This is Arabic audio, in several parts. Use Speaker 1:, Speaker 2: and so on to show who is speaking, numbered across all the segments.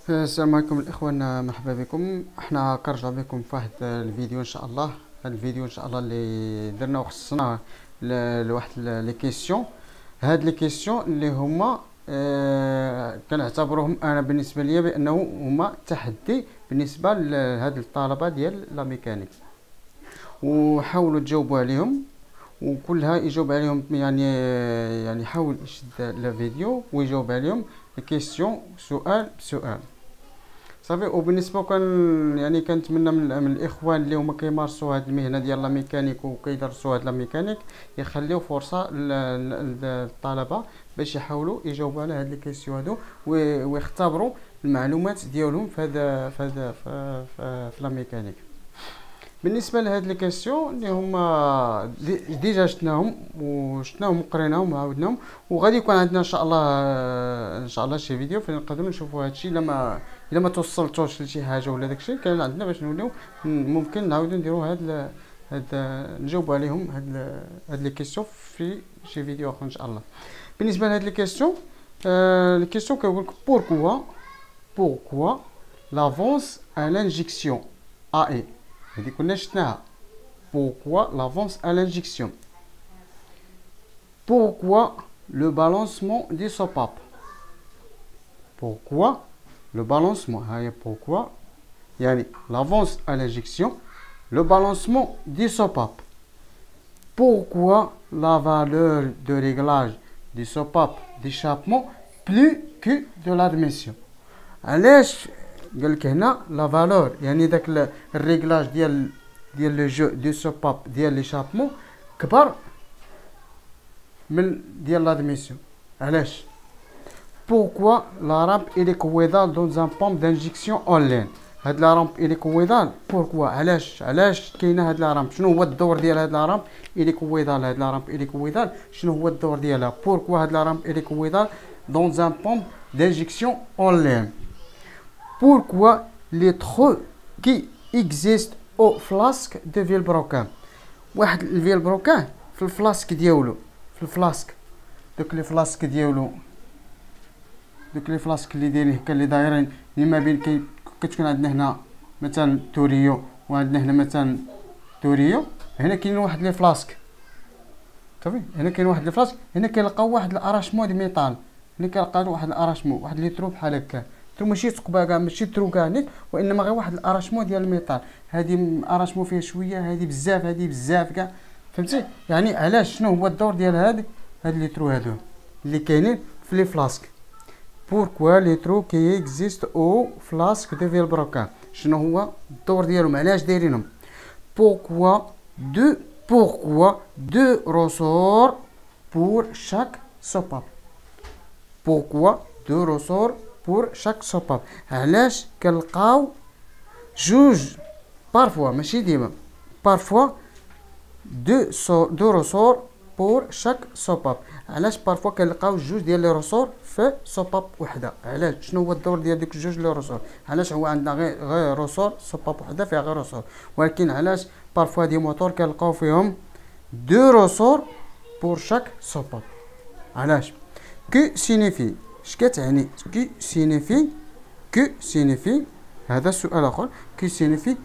Speaker 1: السلام عليكم الاخوان، مرحبا بكم. احنا كنرجع بكم في واحد الفيديو ان شاء الله. هذا الفيديو ان شاء الله اللي درنا وخصصناه لواحد لي كيسيون. هاد لي كيسيون اللي هما كنعتبرهم انا بالنسبه لي بانه هما تحدي بالنسبه لهاد الطلبه ديال لا ميكانيك، وحاولوا تجاوبوا عليهم وكلها يجاوب عليهم. يعني حاول يشد الفيديو ويجاوب عليهم الكيسيون سؤال بسؤال صافي. وبالنسبه كنتمنى من الاخوان اللي هما كيمارسوا هذه المهنه ديال لا ميكانيك وكيدرسوا هذه لا ميكانيك يخليو فرصه للطلبه باش يحاولوا يجاوبوا على هاد لي كيسيون هادو ويختبروا المعلومات ديالهم في لا ميكانيك. بالنسبه لهاد لي كيسيون اللي هما ديجا شفناهم وقريناهم وعاودناهم، وغادي يكون عندنا ان شاء الله شي فيديو فين نقدروا نشوفوا هادشي. الا ما توصلتوش لشي حاجه ولا داكشي كاين عندنا باش نوليو ممكن نعاودو نديروا نجاوبوا عليهم هاد لي كيسيون في شي فيديو اخر ان شاء الله. بالنسبه لهاد لي كيسيون، لي كيسيون كيقول لك pourquoi l'avance à l'injection AE. هذه كنا شفناها. Pourquoi l'avance à l'injection. Pourquoi le balancement des sopapes. Pourquoi le balancement. Pourquoi يعني l'avance à l'injection, le balancement des sopapes. Pourquoi la valeur de réglage des sopapes d'échappement plus que de l'admission. علاش قالك هنا لا فالور يعني داك الريغلاج ديال لو جو دو سوباب ديال ليشابمون كبر من ديال لادميسيون. علاش؟ بوركوا لا رامب إليكويدال دون ان بومب دانجيكسيون اون لين. هاد لا رامب إليكويدال بوركوا علاش كاينه هاد لا رامب؟ شنو هو الدور ديال هاد لا رامب إليكويدال؟ هاد لا رامب إليكويدال شنو هو الدور ديالها؟ بوركوا هاد لا رامب إليكويدال دون ان بومب دانجيكسيون اون لين. Pourquoi les trous qui existent au flasque de Villebroquin. واحد الفيلبروكان في الفلاسك ديالو، في الفلاسك دوك لي فلاسك ديالو، دوك لي فلاسك اللي دايرين هكا اللي دايرين اللي ما بين كتكون عندنا هنا مثلا توريو وعندنا هنا مثلا توريو. هنا كاين واحد لي فلاسك صافي، هنا كاين واحد لي فلاسك، هنا كيلقاو واحد الاراشمو ديال ميطال، هنا كيلقاو واحد الاراشمو، واحد لي ترو بحال هكا. ترو ماشي ثقبه كاع، ماشي ترو كاع نيت، وانما غير واحد الاراشمو ديال الميطال. هادي اراشمو فيه شويه، هادي بزاف، هادي بزاف كاع، فهمتي؟ يعني علاش شنو هو الدور ديال هاد لي ترو هادو اللي كاينين في لي فلاسك. بوركوا لي ترو كي اكزيست او فلاسك دو فيلبروكان. شنو هو الدور ديالهم؟ علاش دايرينهم؟ بوركوا دو روسور بور شاك سوباب. بوركوا دو روسور بور شاك سوباب. علاش كنلقاو جوج بارفوا ماشي ديما، بارفوا دو روسور بور شاك سوباب. علاش بارفوا كنلقاو جوج ديال لي روسور في سوباب وحده؟ علاش؟ شنو هو الدور ديال ديك جوج لي روسور؟ علاش هو عندنا غير روسور سوباب وحده فيها غير روسور، ولكن علاش بارفوا دي موتور كنلقاو فيهم دو روسور بور شاك سوباب؟ علاش؟ كو سينيفي اش كتعني؟ كو سينيفي هذا سؤال اخر. كو سينيفي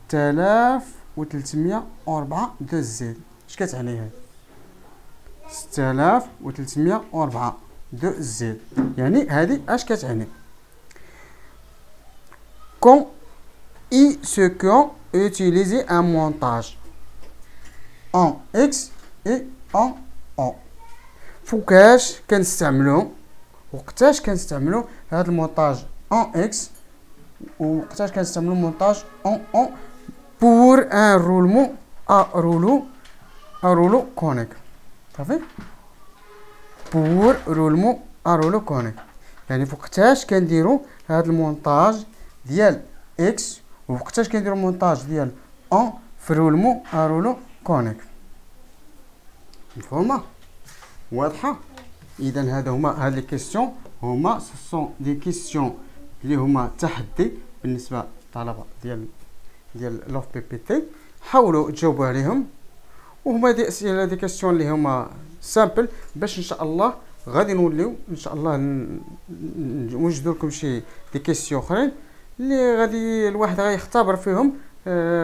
Speaker 1: 6304 دو زد. اش كتعني هذا 6304 دو زد؟ يعني هذه اش كتعني؟ كون اي سو كون utiliser un montage en X et en O. فوقاش كنستعملو هاد المونتاج en X ووقتاش كنستعملو مونتاج en O pour un roulement à rouleau conique. صافي، pour roulement à rouleau conique يعني فوقتاش كنديرو هاد المونتاج ديال X ووقتاش كنديرو مونتاج ديال en في roulement à rouleau conique. مفهومه؟ واضحه؟ اذا هاد لي كيسيون هما سون دي كيسيون اللي هما تحدي بالنسبه للطلبه ديال لوف بي بي تي. حاولوا تجاوبوا عليهم، وهما دي اسئله دي كيسيون اللي هما سامبل باش ان شاء الله غادي نوليو ان شاء الله نوجدوا لكم شي دي كيسيون اخرين اللي غادي الواحد غيختبر فيهم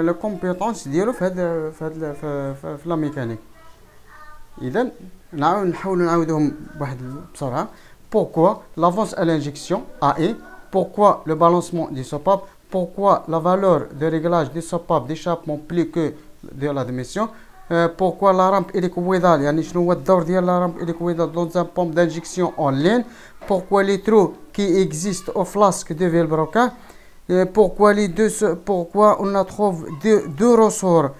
Speaker 1: لا كومبيتونس ديالو في لا ميكانيك. اذا نحاولوا نعاودوهم بواحد بسرعه. pourquoi l'avance à l'injection AE, pourquoi le balancement des sopapes, pourquoi la valeur de réglage des sopapes d'échappement plus que de l'admission, pourquoi la rampe hélicoïdale, يعني شنو هو الدور ديال la rampe hélicoïdale dans un pompe d'injection en ligne, pourquoi les trous qui existent au flasque de Villebroca, pourquoi on a trouvé deux ressorts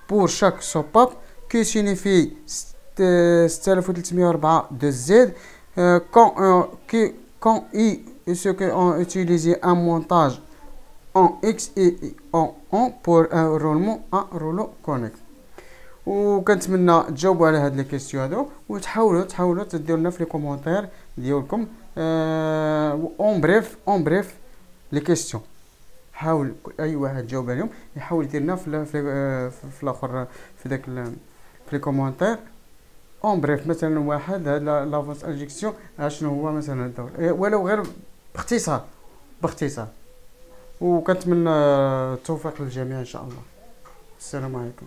Speaker 1: pour chaque sopape, que signifie 6304 de Z, quand ceux qui ont utilisé un montage en X et en pour un rouleau connecté. وكنتمنى تجاوبوا على هاد لي كيسيون هادو وتحاولوا تديروا لنا في لي كومونتير ديالكم اون بريف لي كيسيون. حاول اي واحد جاوب عليهم يحاول يدير لنا في الاخر في داك في لي كومونتير اون بريف. مثلا واحد هاد لافونس انجكسيون شنو هو مثلا الدور ولو غير باختصار. وكنتمنى التوفيق للجميع ان شاء الله. السلام عليكم.